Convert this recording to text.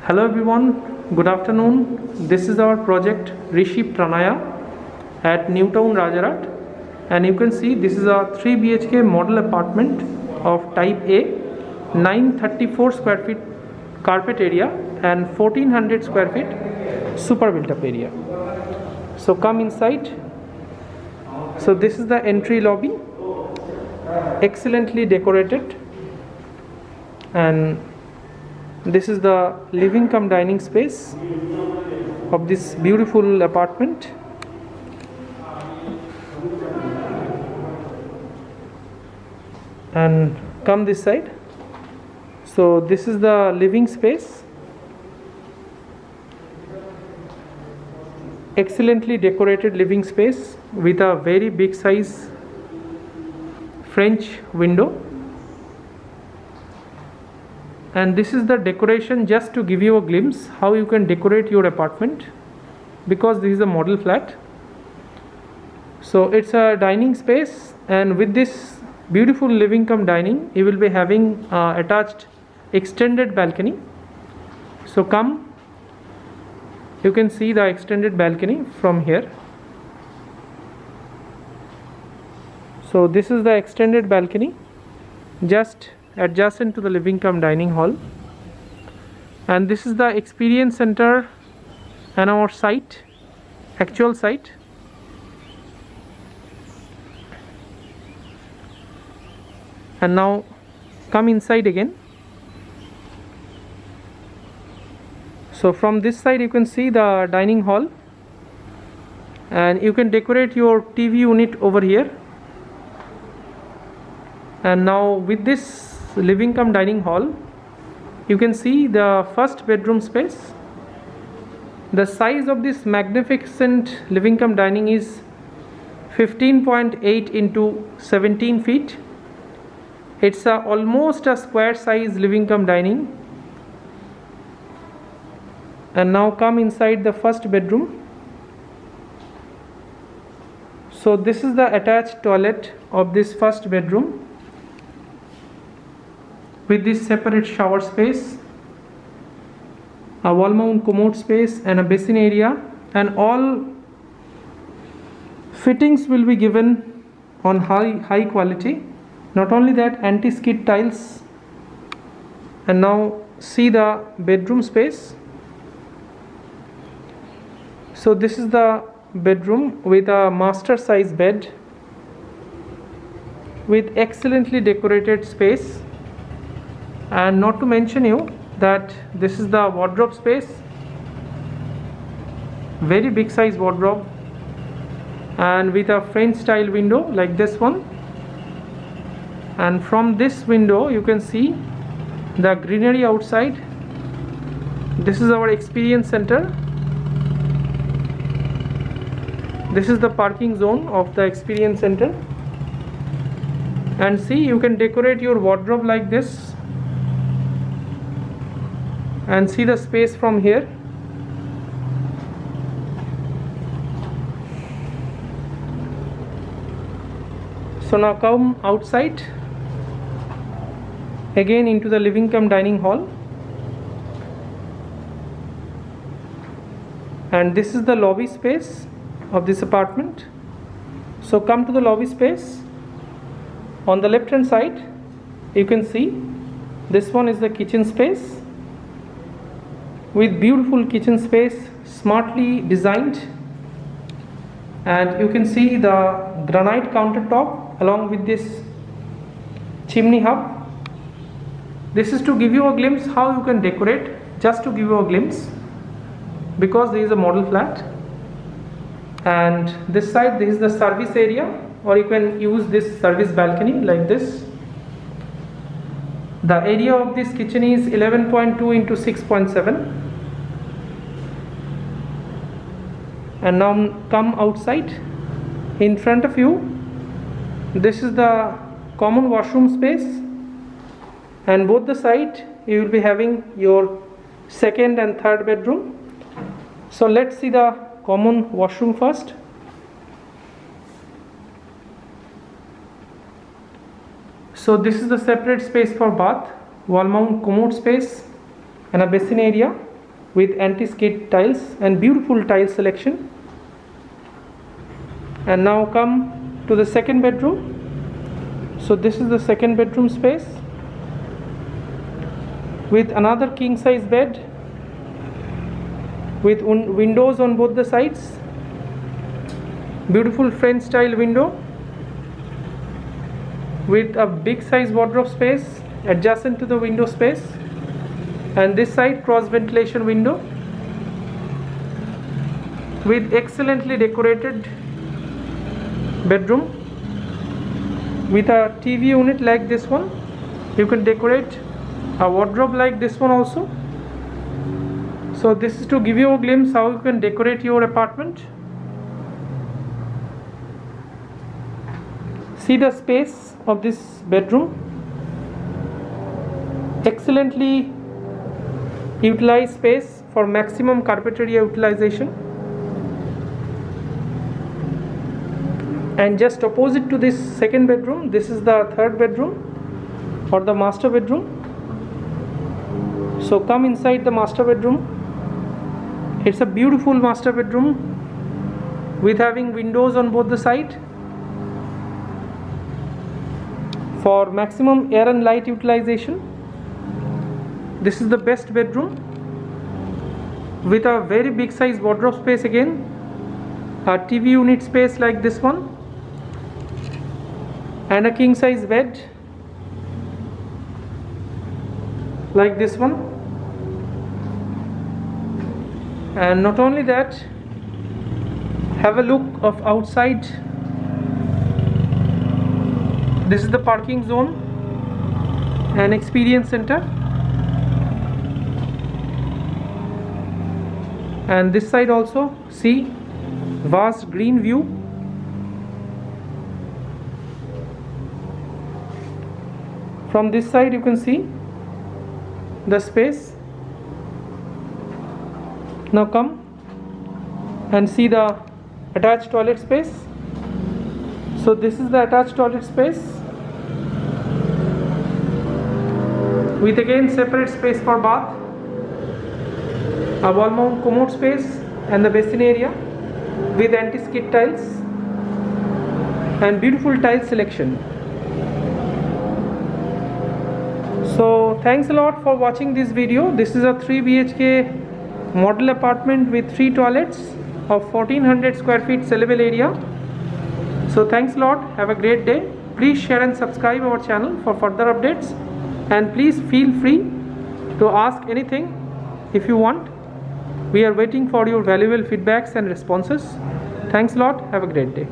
Hello everyone, good afternoon. This is our project Rishi Pranaya at Newtown Rajarat, and you can see this is a 3 BHK model apartment of type A, 934 square feet carpet area and 1400 square feet super built up area. So come inside. So this is the entry lobby, excellently decorated, and this is the living cum dining space of this beautiful apartment. And come this side. So this is the living space, excellently decorated living space with a very big size French window. And this is the decoration, just to give you a glimpse how you can decorate your apartment, because this is a model flat. So it's a dining space, and with this beautiful living cum dining you will be having attached extended balcony. So come, you can see the extended balcony from here. So this is the extended balcony just adjacent to the living cum dining hall, and this is the experience center and our site, actual site. And now come inside again. So from this side you can see the dining hall, and you can decorate your TV unit over here. And now with this living cum dining hall, you can see the first bedroom space. The size of this magnificent living cum dining is 15.8 into 17 feet. It's almost a square size living cum dining. And now come inside the first bedroom. So this is the attached toilet of this first bedroom, with this separate shower space, a wall mount commode space and a basin area, and all fittings will be given on high quality. Not only that, anti-skid tiles. And now see the bedroom space. So this is the bedroom with a master size bed with excellently decorated space. And not to mention you that this is the wardrobe space, very big size wardrobe, and with a French style window like this one. And from this window you can see the greenery outside. This is our experience center. This is the parking zone of the experience center. And see, you can decorate your wardrobe like this, and see the space from here. So now come outside again into the living cum dining hall, and this is the lobby space of this apartment. So come to the lobby space. On the left hand side you can see this one is the kitchen space, with beautiful kitchen space, smartly designed. And you can see the granite countertop along with this chimney hub. This is to give you a glimpse how you can decorate, just to give you a glimpse, because there is a model flat. And this side, this is the service area, or you can use this service balcony like this. The area of this kitchen is 11.2 into 6.7. And now come outside. In front of you, this is the common washroom space, and both the side you will be having your second and third bedroom. So let's see the common washroom first. So this is the separate space for bath, wall mount commode space and a basin area. with anti-skid tiles and beautiful tile selection. And now come to the second bedroom. So this is the second bedroom space with another king size bed with windows on both the sides, beautiful French style window with a big size wardrobe space adjacent to the window space, and this side cross ventilation window with excellently decorated bedroom with a TV unit like this one. You can decorate a wardrobe like this one also. So this is to give you a glimpse how you can decorate your apartment. See the space of this bedroom, excellently utilized space for maximum carpet area utilization. And just opposite to this second bedroom, this is the third bedroom or the master bedroom. So come inside the master bedroom. It's a beautiful master bedroom with having windows on both the side for maximum air and light utilization. This is the best bedroom with a very big size wardrobe space again, a TV unit space like this one, and a king size bed like this one. And not only that, have a look of outside. This is the parking zone and experience center, and this side also see vast green view. From this side you can see the space. Now come and see the attached toilet space. So this is the attached toilet space with again separate space for bath, a wall mount commode space and the basin area with anti-skid tiles and beautiful tile selection. So thanks a lot for watching this video. This is a 3 BHK model apartment with 3 toilets of 1400 square feet sellable area. So thanks a lot. Have a great day. Please share and subscribe our channel for further updates, and please feel free to ask anything if you want. We are waiting for your valuable feedbacks and responses. Thanks a lot. Have a great day.